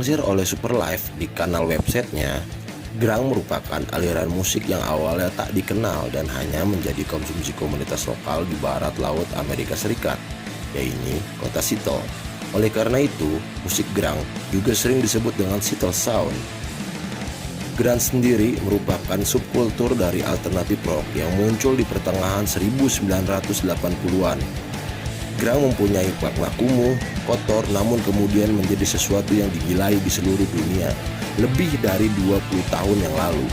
Dilansir oleh Superlife di kanal websitenya, grunge merupakan aliran musik yang awalnya tak dikenal dan hanya menjadi konsumsi komunitas lokal di barat laut Amerika Serikat, yaitu kota Seattle. Oleh karena itu, musik grunge juga sering disebut dengan Seattle Sound. Grunge sendiri merupakan subkultur dari alternatif rock yang muncul di pertengahan 1980-an. Grunge mempunyai makna kumuh, kotor, namun kemudian menjadi sesuatu yang digilai di seluruh dunia lebih dari 20 tahun yang lalu.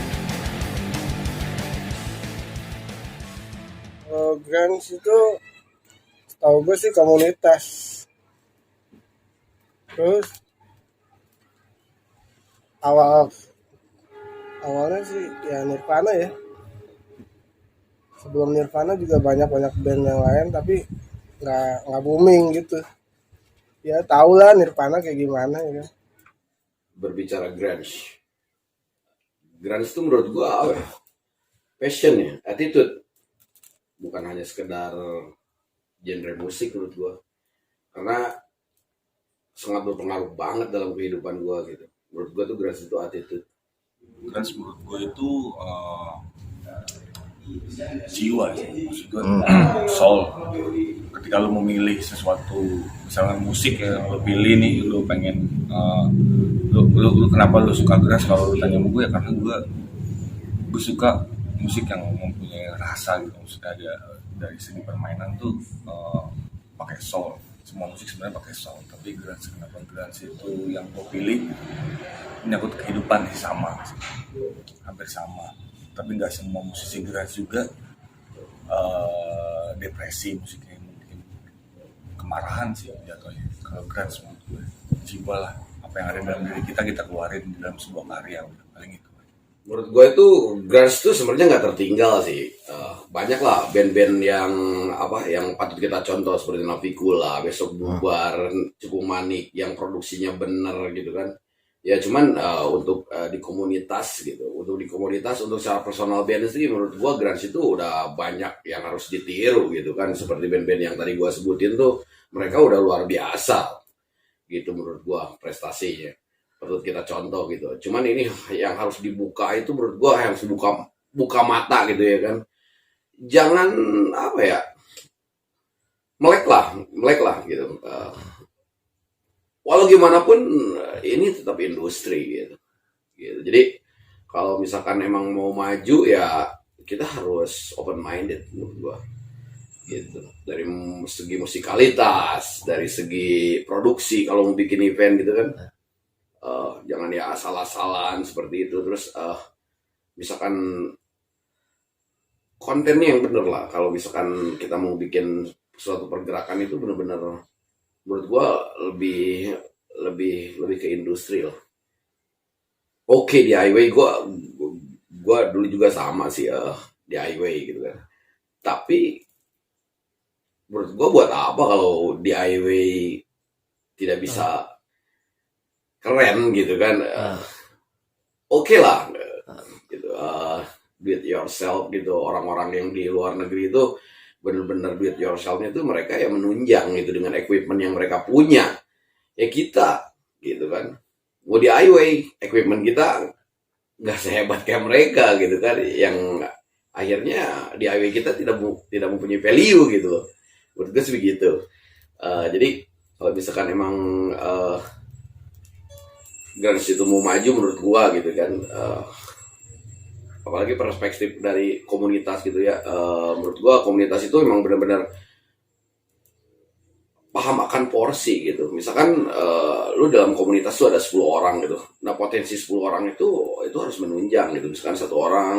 Grunge itu setahu gue sih komunitas. Terus awalnya sih ya Nirvana ya. Sebelum Nirvana juga banyak band yang lain tapi nggak booming gitu. Ya tau lah Nirvana kayak gimana ya. Berbicara grunge itu menurut gua apa ya? Passion ya, attitude, bukan hanya sekedar genre musik menurut gua, karena sangat berpengaruh banget dalam kehidupan gua gitu. Menurut gua tuh grunge itu attitude. Grunge menurut gue itu jiwa ya, maksud gue soul. Ketika lu memilih sesuatu, misalnya musik yang lu pilih nih, lu pengen lu kenapa lu suka grunge? Kalau lu tanya sama gue ya karena gue suka musik yang mempunyai rasa gitu. Maksudnya ada dari segi permainan tuh pakai soul. Semua musik sebenarnya pakai soul, tapi grunge, kenapa grunge itu yang gue pilih menyangkut kehidupan sih, sama sih, hampir sama. Tapi nggak semua musisi grunge juga depresi, musiknya mungkin kemarahan sih jatuhnya. Kalau grunge menurut gue jiwa lah, apa yang ada dalam diri kita keluarin di dalam sebuah karya, paling itu. Menurut gue itu grunge itu sebenarnya nggak tertinggal sih. Banyak lah band-band yang patut kita contoh seperti Navikula, Besok Bubar, Cukup Manik yang produksinya bener gitu kan. Ya cuman untuk di komunitas gitu, untuk secara personal band sih menurut gue grunge itu udah banyak yang harus ditiru gitu kan. Seperti band-band yang tadi gue sebutin tuh, mereka udah luar biasa gitu menurut gue prestasinya. Perlu kita contoh gitu. Cuman ini yang harus dibuka itu menurut gue harus buka mata gitu ya kan. Jangan melek lah gitu. Walau gimana pun ini tetap industri gitu. Jadi kalau misalkan emang mau maju ya kita harus open minded menurut gua gitu. Dari segi musikalitas, dari segi produksi kalau mau bikin event gitu kan, jangan ya asal-asalan seperti itu. Terus misalkan kontennya yang bener lah. Kalau misalkan kita mau bikin suatu pergerakan itu bener-bener menurut gua lebih ke industri lah. Oke, DIY gua dulu juga sama sih DIY gitu kan. Tapi menurut gua buat apa kalau DIY tidak bisa keren gitu kan. Oke lah gitu, do it yourself gitu. Orang-orang yang di luar negeri itu bener-bener do it yourself-nya itu mereka yang menunjang gitu dengan equipment yang mereka punya. Ya kita gitu kan, mau DIY, equipment kita nggak sehebat kayak mereka gitu kan, yang akhirnya DIY kita tidak mempunyai value gitu loh. Menurut gue sih begitu. Jadi kalau misalkan emang grunge itu mau maju menurut gua gitu kan, apalagi perspektif dari komunitas gitu ya, menurut gua komunitas itu memang benar-benar paham akan porsi gitu. Misalkan lu dalam komunitas tuh ada 10 orang gitu. Nah, potensi 10 orang itu harus menunjang gitu. Misalkan satu orang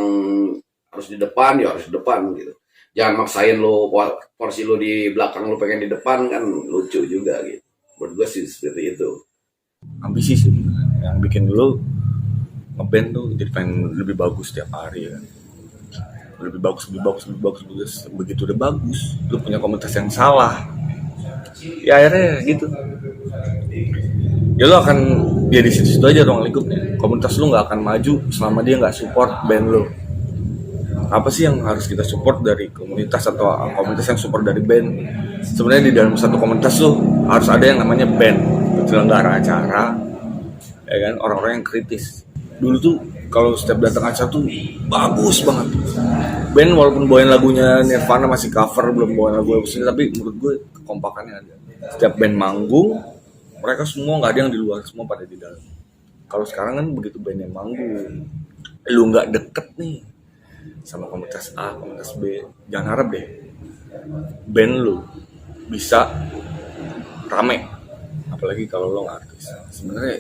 harus di depan, ya harus di depan gitu. Jangan maksain lu porsi lu di belakang, lu pengen di depan, kan lucu juga gitu. Menurut gua sih seperti itu. Ambisi sih yang bikin dulu ngeband tuh jadi pengen lebih bagus tiap hari ya. Lebih bagus. Begitu udah bagus, lu punya komunitas yang salah, ya akhirnya gitu. Ya lu akan dia di situ aja ruang lingkupnya. Komunitas lu nggak akan maju selama dia nggak support band lu. Apa sih yang harus kita support dari komunitas atau komunitas yang support dari band? Sebenarnya di dalam satu komunitas tuh harus ada yang namanya band, penyelenggara acara, ya kan, orang-orang yang kritis. Dulu tuh kalau setiap datang acara tuh bagus banget. Band walaupun bawain lagunya Nirvana masih cover, belum bawain lagu sini, tapi menurut gue kekompakannya ada. Setiap band manggung, mereka semua nggak ada yang di luar, semua pada di dalam. Kalau sekarang kan begitu band yang manggung, lu nggak deket nih sama komunitas A, komunitas B, jangan harap deh band lu bisa rame. Apalagi kalau lo nggak artis. Sebenarnya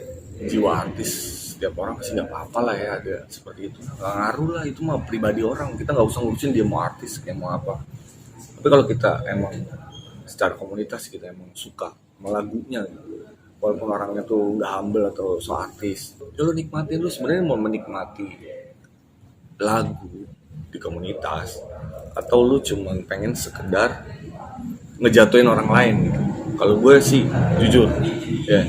jiwa artis setiap orang pasti nggak apa-apa lah ya ada seperti itu. Nggak ngaruh lah, itu mah pribadi orang. Kita nggak usah ngurusin dia mau artis kayak mau apa. Tapi kalau kita emang secara komunitas kita emang suka sama lagunya, walaupun orangnya tuh nggak humble atau so artis, ya lo nikmatin. Lo sebenarnya mau menikmati lagu di komunitas atau lu cuma pengen sekedar ngejatuhin orang lain gitu. Kalau gue sih jujur ya,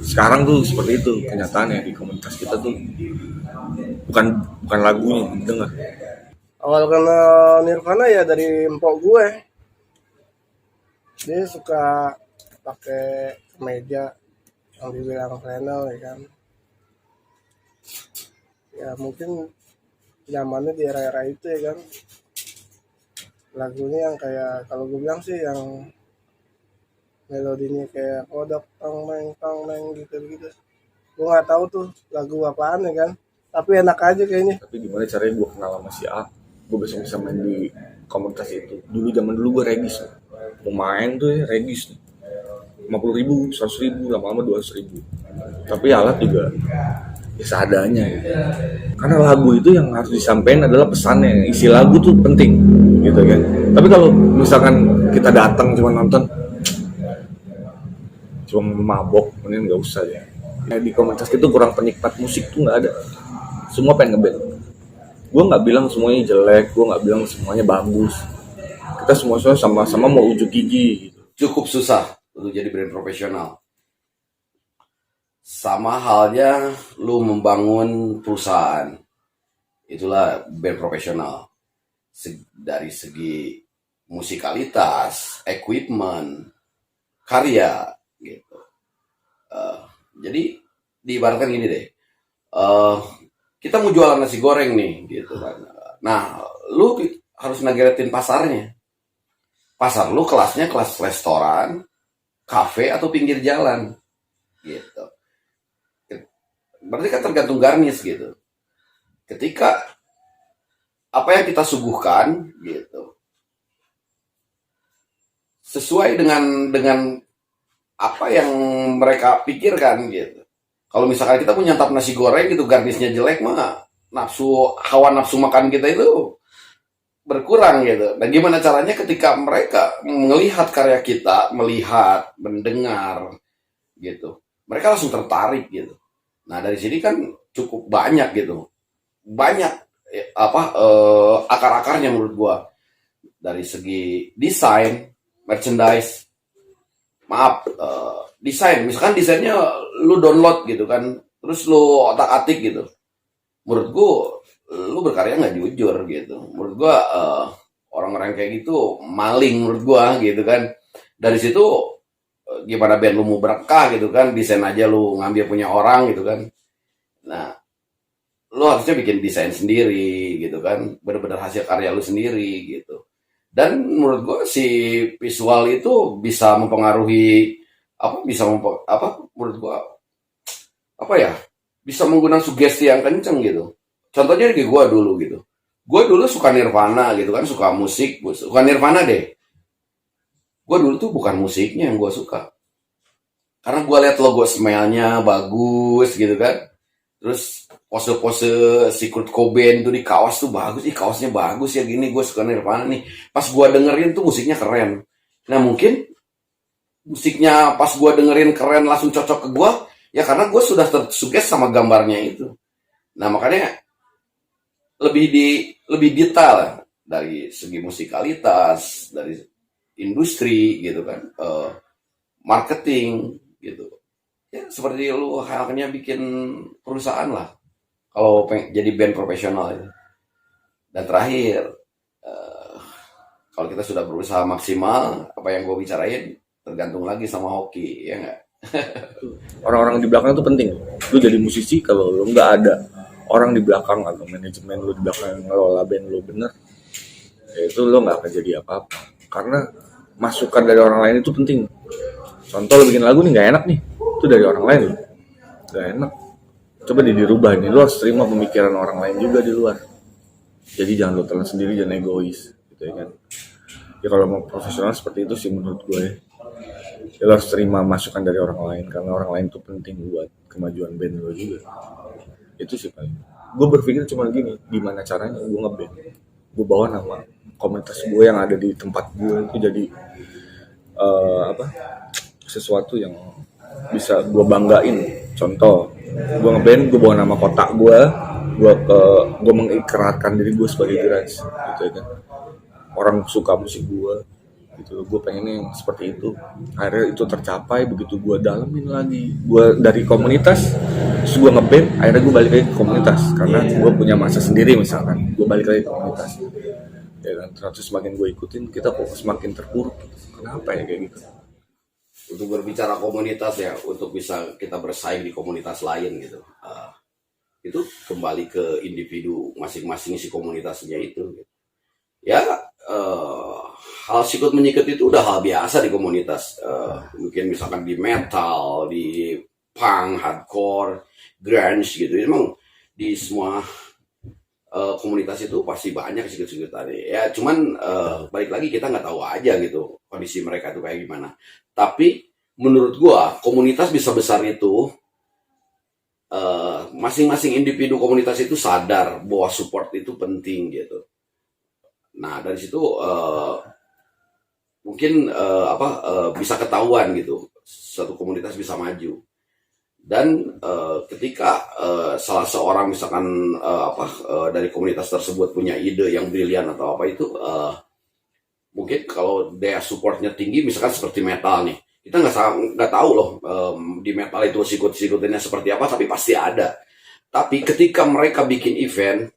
sekarang tuh seperti itu kenyataannya di komunitas kita tuh, bukan lagunya yang denger. Awal kenal Nirvana ya dari empok gue. Dia suka pakai kemeja yang dibilang flannel ya kan. Ya mungkin zamannya di era-era itu ya kan. Lagunya yang kayak kalau gue bilang sih yang melodinya kayak kodok tong meng gitu. Gue nggak tahu tuh lagu apaan ya kan. Tapi enak aja kayaknya. Tapi gimana caranya gue kenal sama si A, gue besok bisa main di komunitas itu. Zaman dulu gue regis, mau main tuh ya regis 50.000, 100.000, lama-lama 200.000. Tapi alat juga ya seadanya gitu. Karena lagu itu yang harus disampaikan adalah pesannya, isi lagu tuh penting gitu kan. Tapi kalau misalkan kita datang cuma nonton, cuma mabok, mending nggak usah ya. Di komunitas itu kurang penikmat musik tuh nggak ada. Semua pengen ngeband. Gue nggak bilang semuanya jelek, gue nggak bilang semuanya bagus. Kita semua sama-sama mau ujuk gigi gitu. Cukup susah untuk jadi brand profesional. Sama halnya lu membangun perusahaan. Itulah brand profesional. Dari segi musikalitas, equipment, karya gitu. Jadi diibaratkan gini deh. Kita mau jualan nasi goreng nih gitu kan. Nah, lu harus nageretin pasarnya. Pasar lu kelasnya kelas restoran, kafe atau pinggir jalan gitu. Berarti kan tergantung garnis gitu. Ketika apa yang kita suguhkan gitu sesuai dengan apa yang mereka pikirkan gitu. Kalau misalkan kita punya nyantap nasi goreng gitu, garnisnya jelek mah hawa nafsu makan kita itu berkurang gitu. Dan gimana caranya ketika mereka melihat karya kita, melihat, mendengar gitu, mereka langsung tertarik gitu. Nah dari sini kan cukup banyak gitu, banyak akar-akarnya menurut gua, dari segi desain, merchandise, desain. Misalkan desainnya lu download gitu kan, terus lu otak-atik gitu. Menurut gua lu berkarya nggak jujur gitu. Menurut gua orang-orang kayak gitu maling menurut gua gitu kan. Dari situ gimana band lu mau berkah gitu kan, desain aja lu ngambil punya orang gitu kan. Nah, lu harusnya bikin desain sendiri gitu kan, benar-benar hasil karya lu sendiri gitu. Dan menurut gua si visual itu bisa mempengaruhi menurut gua bisa menggunakan sugesti yang kenceng gitu. Contohnya kayak gue dulu gitu. Gue dulu suka Nirvana gitu kan, suka musik, suka Nirvana deh. Gue dulu tuh bukan musiknya yang gue suka. Karena gue liat logo smell-nya bagus gitu kan. Terus pose-pose si Kurt Cobain tuh di kaos tuh bagus. Kaosnya bagus ya gini, gue suka Nirvana nih. Pas gue dengerin tuh musiknya keren. Nah mungkin musiknya pas gue dengerin keren langsung cocok ke gue. Ya karena gue sudah tersuges sama gambarnya itu. Nah makanya lebih detail dari segi musikalitas, dari industri gitu kan, marketing gitu. Ya seperti lu halnya bikin perusahaan lah kalau jadi band profesional itu. Dan terakhir, kalau kita sudah berusaha maksimal, apa yang gue bicarain tergantung lagi sama hoki, ya nggak? Orang-orang di belakang itu penting. Lu jadi musisi kalau lu nggak ada orang di belakang atau manajemen lu di belakang yang ngelola band lu bener, ya itu lu nggak akan jadi apa-apa. Karena masukan dari orang lain itu penting. Contoh lu bikin lagu nih nggak enak nih, itu dari orang lain loh. Nggak enak. Coba dirubah nih, lu harus terima pemikiran orang lain juga di luar. Jadi jangan lu telan sendiri, jangan egois, gitu ya kan. Ya kalau mau profesional seperti itu sih menurut gue. Ya lo harus terima masukan dari orang lain karena orang lain itu penting buat kemajuan band lo juga. Itu sih paling. Gue berpikir cuma gini, gimana caranya gue ngeband, gue bawa nama komunitas gue yang ada di tempat gue itu jadi apa sesuatu yang bisa gue banggain. Contoh, gue ngeband, gue bawa nama kota gue mengikrarkan diri gue sebagai grunge, gitu ya kan. Orang suka musik gue, gitu. Gue pengennya yang seperti itu. Akhirnya itu tercapai begitu gue dalemin lagi. Gue dari komunitas, terus gue ngeband, akhirnya gue balik lagi ke komunitas karena gue punya masa sendiri misalkan. Gue balik lagi ke komunitas. Ya kan, terus semakin gue ikutin, kita kok semakin terpuruk. Kenapa ya kayak gitu? Untuk berbicara komunitas ya, untuk bisa kita bersaing di komunitas lain gitu. Itu kembali ke individu masing-masing si komunitasnya itu. Ya, hal sikut menyikut itu udah hal biasa di komunitas. Mungkin misalkan di metal, di punk, hardcore, grunge gitu. Emang di semua komunitas itu pasti banyak sikut-sikutan. Ya, cuman balik lagi kita nggak tahu aja gitu kondisi mereka itu kayak gimana. Tapi menurut gua komunitas bisa besar itu masing-masing individu komunitas itu sadar bahwa support itu penting gitu. Nah dari situ mungkin bisa ketahuan gitu satu komunitas bisa maju. Dan ketika salah seorang misalkan dari komunitas tersebut punya ide yang brilian atau apa itu mungkin kalau daya supportnya tinggi misalkan seperti metal nih, kita nggak tahu loh di metal itu sikut-sikutannya seperti apa, tapi pasti ada. Tapi ketika mereka bikin event,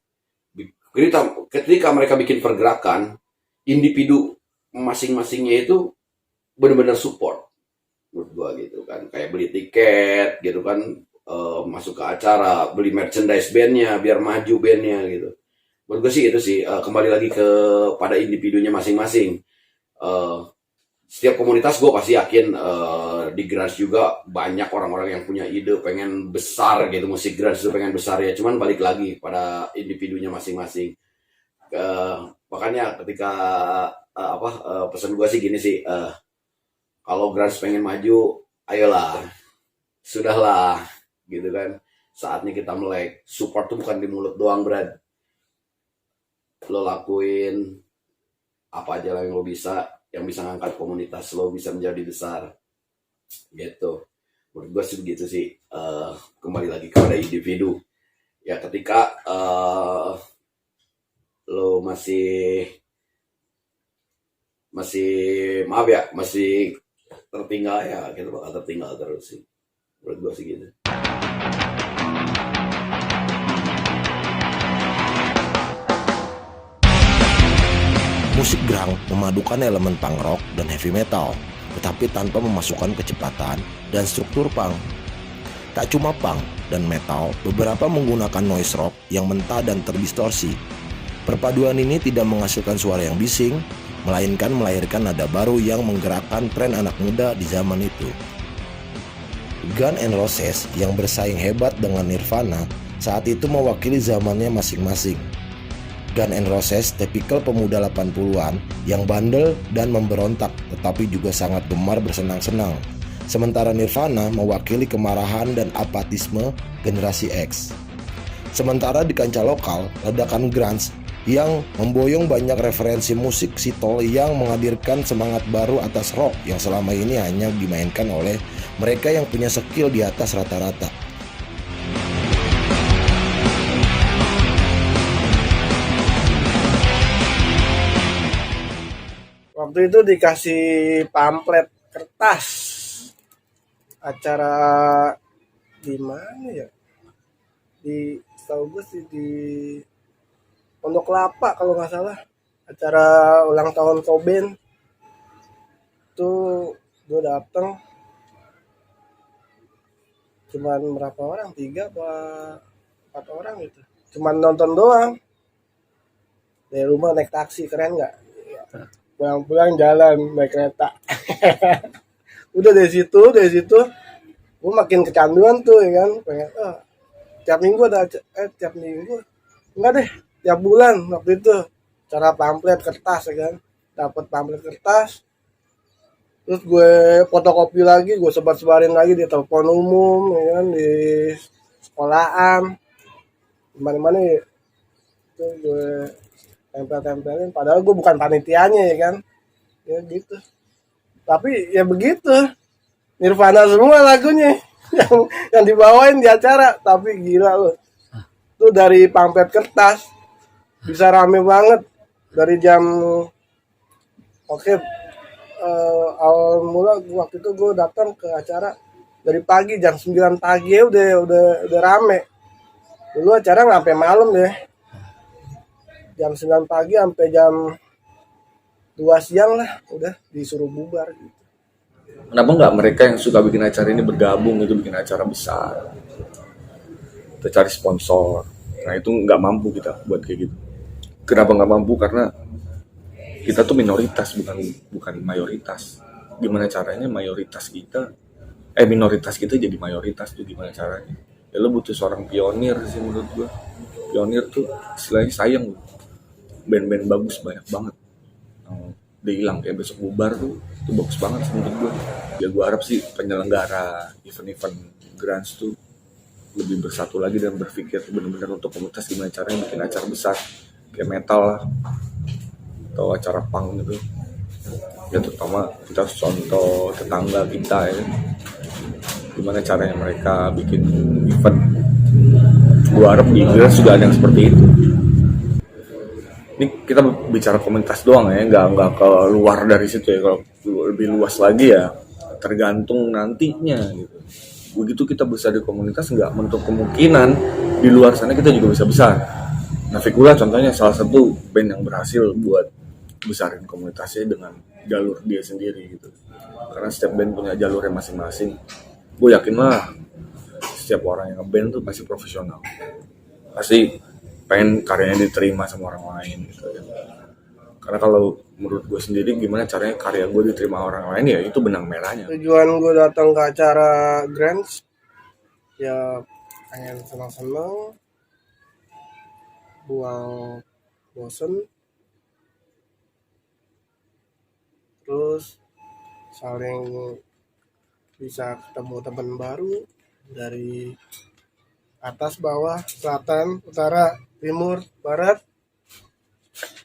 ketika mereka bikin pergerakan, individu masing-masingnya itu benar-benar support menurut gua gitu kan, kayak beli tiket gitu kan, masuk ke acara, beli merchandise bandnya biar maju bandnya gitu. Menurut gua sih itu sih kembali lagi pada individunya masing-masing. Setiap komunitas gue pasti yakin di grunge juga banyak orang-orang yang punya ide pengen besar gitu, musik grunge itu pengen besar ya, cuman balik lagi pada individunya masing-masing. Makanya ketika pesan gue sih gini sih, kalau grunge pengen maju, ayolah, sudahlah gitu kan, saatnya kita melek. Support tuh bukan di mulut doang, Brad. Lo lakuin apa aja lah yang lo bisa, yang bisa ngangkat komunitas lo bisa menjadi besar gitu. Menurut gue sih begitu sih. Kembali lagi kepada individu ya, ketika lo masih maaf ya, masih tertinggal ya, kita bakal tertinggal terus sih. Menurut gue sih gitu. Musik grunge memadukan elemen punk rock dan heavy metal, tetapi tanpa memasukkan kecepatan dan struktur punk. Tak cuma punk dan metal, beberapa menggunakan noise rock yang mentah dan terdistorsi. Perpaduan ini tidak menghasilkan suara yang bising, melainkan melahirkan nada baru yang menggerakkan tren anak muda di zaman itu. Guns N' Roses yang bersaing hebat dengan Nirvana saat itu mewakili zamannya masing-masing. Guns N' Roses tipikal pemuda 80-an yang bandel dan memberontak, tetapi juga sangat gemar bersenang-senang. Sementara Nirvana mewakili kemarahan dan apatisme generasi X. Sementara di kancah lokal, ledakan grunge yang memboyong banyak referensi musik sitol yang menghadirkan semangat baru atas rock yang selama ini hanya dimainkan oleh mereka yang punya skill di atas rata-rata. Waktu itu dikasih pamflet kertas acara di mana ya, di setahu gue sih di Pondok Kelapa kalau nggak salah, acara ulang tahun Cobain tuh. Gue dateng cuman berapa orang, 3 apa 4 orang gitu, cuman nonton doang dari rumah naik taksi. Keren nggak? Pulang-pulang jalan naik kereta. Udah dari situ gue makin kecanduan tuh ya kan, pengen tiap minggu ada tiap minggu enggak deh, tiap bulan waktu itu cara pamflet kertas ya kan, dapat pamflet kertas, terus gue fotokopi lagi, gue sebar-sebarin lagi di telepon umum ya kan, di sekolahan, mana-mana itu gue tempel-tempelin, padahal gue bukan panitianya ya kan, ya gitu. Tapi ya begitu, Nirvana semua lagunya yang dibawain di acara. Tapi gila loh, tuh dari pamflet kertas bisa rame banget dari jam awal mula waktu itu gue datang ke acara dari pagi, jam 9 pagi ya udah rame. Dulu acara nggak sampai malam deh, jam 9 pagi sampai jam 2 siang lah udah disuruh bubar gitu. Kenapa nggak mereka yang suka bikin acara ini bergabung gitu, bikin acara besar, kita cari sponsor. Nah itu nggak mampu kita buat kayak gitu. Kenapa nggak mampu? Karena kita tuh minoritas, bukan mayoritas. Gimana caranya minoritas kita jadi mayoritas tuh gimana caranya? Ya lo butuh seorang pionir sih menurut gua. Pionir tuh istilahnya sayang loh. Band-band bagus banyak banget. Udah hilang kayak besok bubar tuh, itu bagus banget sih menurut gue. Ya gue harap sih penyelenggara event-event grunge tuh lebih bersatu lagi dan berpikir benar-benar untuk komunitas, gimana caranya bikin acara besar kayak metal lah atau acara punk gitu. Ya terutama kita harus contoh tetangga kita ya, gimana caranya mereka bikin event. Gue harap di Inggris juga ada yang seperti itu. Ini kita bicara komunitas doang ya, nggak keluar dari situ ya. Kalau lebih luas lagi ya tergantung nantinya gitu. Begitu kita besar di komunitas, nggak menutup kemungkinan di luar sana kita juga bisa besar. Navicula contohnya salah satu band yang berhasil buat besarin komunitasnya dengan jalur dia sendiri gitu. Karena setiap band punya jalurnya masing-masing. Gue yakin lah setiap orang yang ngeband tuh pasti profesional, pasti pengen karyanya diterima sama orang lain gitu ya. Karena kalau menurut gue sendiri, gimana caranya karya gue diterima orang lain, ya itu benang merahnya. Tujuan gue datang ke acara grunge ya pengen senang-senang, buang bosen, terus saling bisa ketemu teman baru dari atas, bawah, selatan, utara, timur, barat.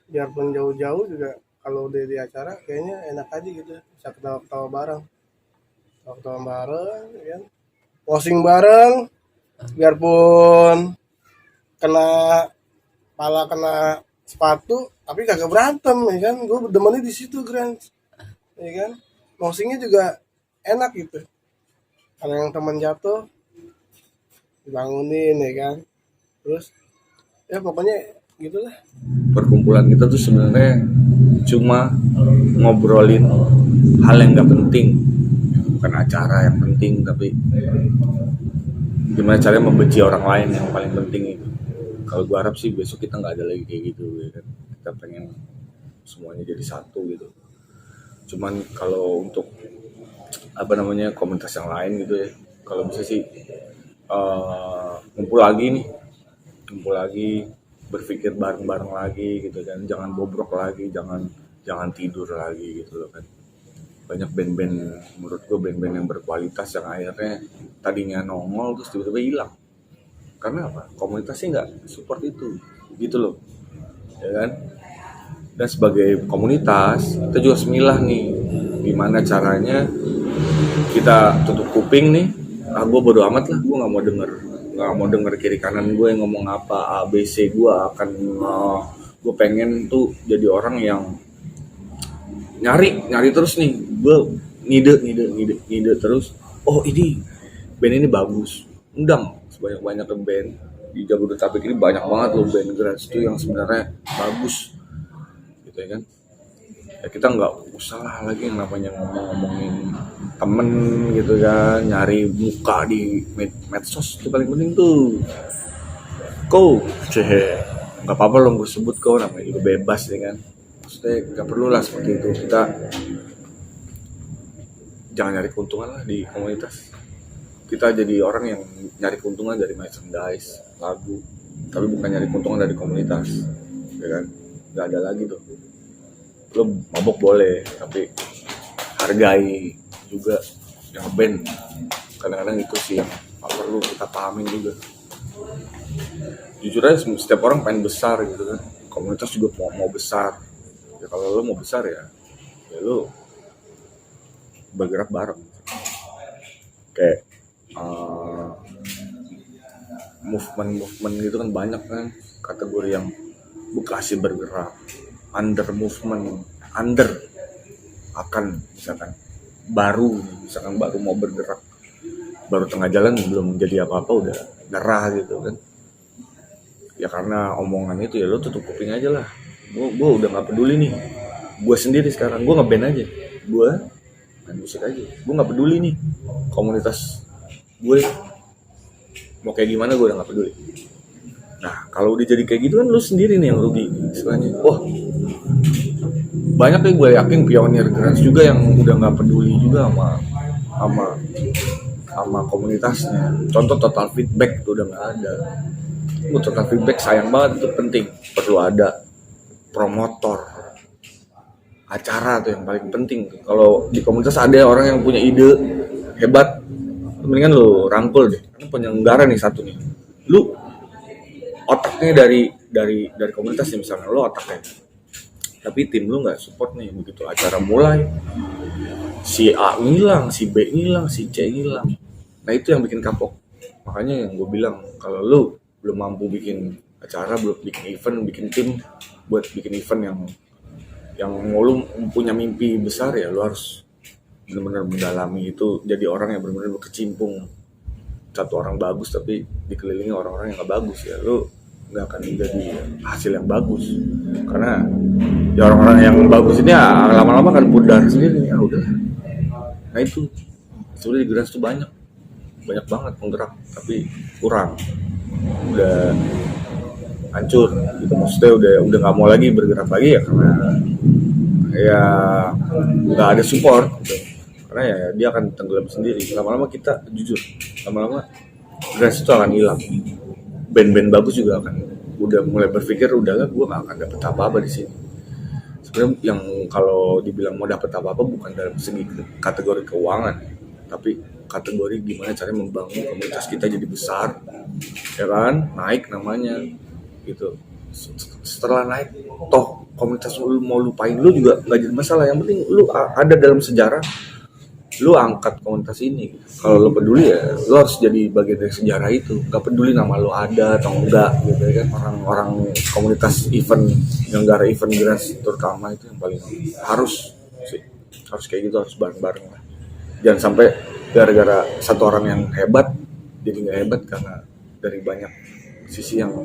Biarpun jauh-jauh juga kalau udah di acara kayaknya enak aja gitu, bisa ketawa-ketawa bareng, ya kan? Posing bareng, biarpun kena sepatu tapi kagak berantem ya kan. Gue demennya di situ grunge ya kan, posingnya juga enak gitu. Kalau yang teman jatuh dibangunin ya kan, terus ya pokoknya gitulah. Perkumpulan kita tuh sebenarnya cuma ngobrolin hal yang nggak penting, bukan acara yang penting, tapi gimana caranya membenci orang lain yang paling penting itu. Kalau gue harap sih besok kita nggak ada lagi kayak gitu ya kan. Kita pengen semuanya jadi satu gitu. Cuman kalau untuk komunitas yang lain gitu ya, kalau bisa sih ngumpul lagi, berpikir bareng-bareng lagi gitu kan, jangan bobrok lagi, jangan tidur lagi gitu loh kan. Banyak band-band, menurut gue band-band yang berkualitas yang akhirnya tadinya nongol terus tiba-tiba hilang. Karena apa? Komunitasnya nggak support itu gitu loh ya kan. Dan sebagai komunitas kita juga harus milah nih, gimana caranya kita tutup kuping nih. Gue bodo amat lah, gue nggak mau denger kiri kanan gue yang ngomong apa ABC. Gue pengen tuh jadi orang yang nyari terus nih. Gue ngide terus. Oh ini band ini bagus, undang sebanyak band di Jabodetabek ini. Banyak banget loh band grunge itu yang sebenarnya bagus gitu ya kan. Ya kita nggak usah lah lagi yang namanya ngomongin temen gitu kan, nyari muka di medsos itu paling penting tuh. Kau nggak apa-apa lo gue sebut kau, namanya juga bebas ya kan. Maksudnya nggak perlu lah seperti itu. Kita jangan nyari keuntungan lah di komunitas. Kita jadi orang yang nyari keuntungan dari merchandise, lagu, tapi bukan nyari keuntungan dari komunitas, ya kan? Nggak ada lagi tuh. Lo mabok boleh, tapi hargai juga yang band. Kadang-kadang itu sih yang perlu kita pahamin juga. Jujur aja setiap orang pengen besar gitu kan. Komunitas juga mau besar. Ya kalau lo mau besar ya lo bergerak bareng. Kayak movement gitu kan banyak kan kategori yang Bekasi bergerak, under movement, under akan misalkan baru mau bergerak, baru tengah jalan belum jadi apa-apa udah nyerah gitu kan. Ya karena omongan itu ya lo tutup kuping aja lah. Gue udah nggak peduli nih. Gue sendiri sekarang gue ngeband aja, gue main musik aja. Gue nggak peduli nih komunitas gue mau kayak gimana, gue udah nggak peduli. Nah kalau udah jadi kayak gitu kan lo sendiri nih yang rugi istilahnya. Wah banyak nih gue yakin pionir grunge juga yang udah nggak peduli juga sama komunitasnya. Contoh Total Feedback tuh udah nggak ada. Total Feedback sayang banget, itu penting, perlu ada promotor acara tuh yang paling penting. Kalau di komunitas ada orang yang punya ide hebat, mendingan lu rangkul deh. Karena penyelenggara nih satu nih, lu otaknya dari komunitas nih, misalnya lu otaknya, tapi tim lu nggak support nih, begitu acara mulai si A ngilang, si B ngilang, si C ngilang. Nah itu yang bikin kapok. Makanya yang gue bilang, kalau lu belum mampu bikin acara, belum bikin event, bikin tim buat bikin event yang lu punya mimpi besar, ya lu harus benar-benar mendalami itu, jadi orang yang benar-benar berkecimpung. Satu orang bagus tapi dikelilingi orang-orang yang nggak bagus, ya lu nggak akan jadi hasil yang bagus. Karena ya orang-orang yang bagus ini ya lama-lama kan pudar sendiri. Ya udah. Nah itu sebenarnya di grunge tuh banyak banget penggerak, tapi kurang, udah hancur gitu. Maksudnya udah nggak mau lagi bergerak lagi ya karena ya nggak ada support gitu. Karena ya dia akan tenggelam sendiri. Lama-lama kita jujur, lama-lama grunge itu akan hilang. Band-band bagus juga akan udah mulai berpikir udahlah gue nggak akan dapet apa-apa di sini. Sebenarnya yang kalau dibilang mau dapet apa-apa bukan dalam segi kategori keuangan, tapi kategori gimana caranya membangun komunitas kita jadi besar, ya kan, naik namanya gitu. Setelah naik, toh komunitas lu mau lupain lu juga nggak jadi masalah. Yang penting lu ada dalam sejarah, lu angkat komunitas ini. Kalau lu peduli ya lu harus jadi bagian dari sejarah itu. Nggak peduli nama lu ada atau enggak gitu ya kan. Orang komunitas event, penyelenggara event grunge terutama itu yang paling harus kayak gitu, harus bareng-bareng lah. Jangan sampai gara-gara satu orang yang hebat jadi nggak hebat karena dari banyak sisi yang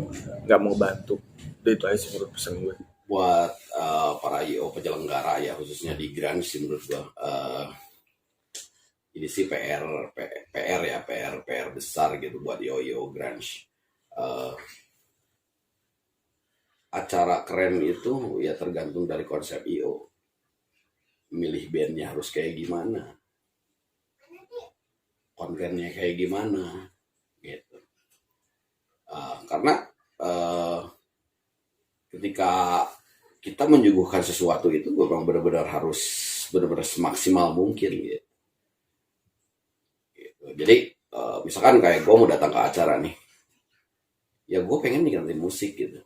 nggak mau bantu. Itu aja sih menurut pesan gue. Buat para IO penyelenggara ya, khususnya di grunge sih menurut gue, ini sih PR besar gitu buat IO grunge. Acara keren itu ya tergantung dari konsep IO. Milih bandnya harus kayak gimana, kontennya kayak gimana gitu. Karena ketika kita menyuguhkan sesuatu itu memang benar-benar harus benar-benar semaksimal mungkin gitu. Jadi misalkan kayak gue mau datang ke acara nih, ya gue pengen nikmatin musik gitu.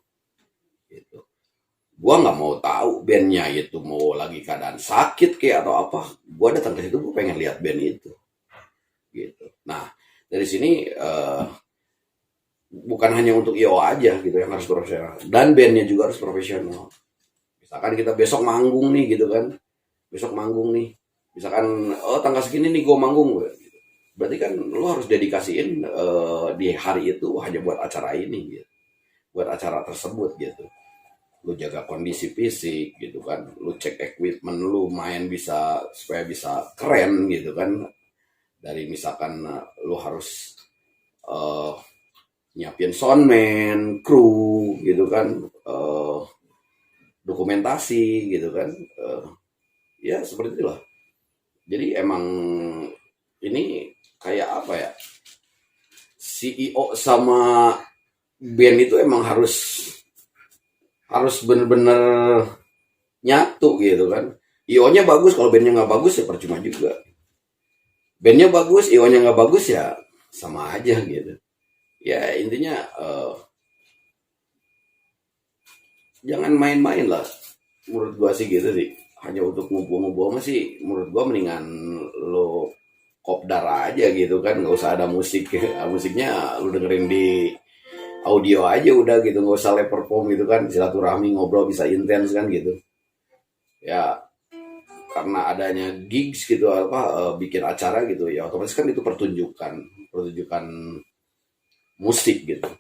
Gue nggak mau tahu bandnya itu mau lagi keadaan sakit kayak atau apa. Gue datang ke situ gue pengen lihat band itu gitu. Nah dari sini bukan hanya untuk IO aja gitu yang harus profesional, dan bandnya juga harus profesional. Misalkan kita besok manggung nih gitu kan, misalkan tanggal segini nih gue manggung gitu. Berarti kan lo harus dedikasiin di hari itu hanya buat acara ini gitu, buat acara tersebut gitu. lu jaga kondisi fisik gitu kan, lu cek equipment lu main bisa supaya bisa keren gitu kan, dari misalkan lu harus eh, nyiapin soundman, kru gitu kan, dokumentasi gitu kan, ya seperti itulah. Jadi emang ini kayak apa ya, CEO sama band itu emang harus bener-bener nyatu gitu kan. IO-nya bagus, kalau bandnya nggak bagus ya percuma juga. Bandnya bagus, IO-nya nggak bagus ya sama aja gitu. Ya intinya jangan main-main lah. Menurut gua sih gitu sih. Hanya untuk ngumpul-ngumpul sih menurut gua mendingan lo kopdar aja gitu kan, nggak usah ada musik. Musiknya lu dengerin di audio aja udah gitu, nggak usah live perform gitu kan, silaturahmi ngobrol bisa intens kan gitu ya. Karena adanya gigs gitu apa, bikin acara gitu ya, otomatis kan itu pertunjukan musik gitu.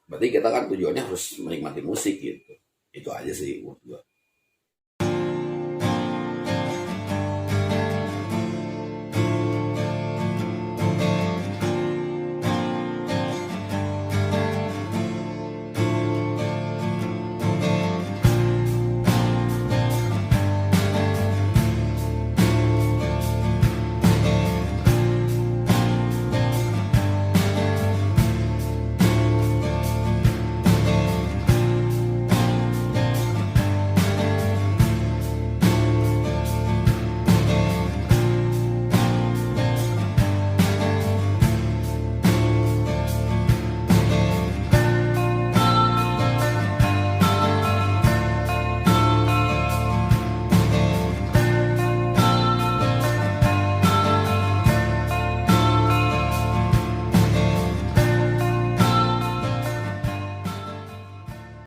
Berarti kita kan tujuannya harus menikmati musik gitu. Itu aja sih menurut gua.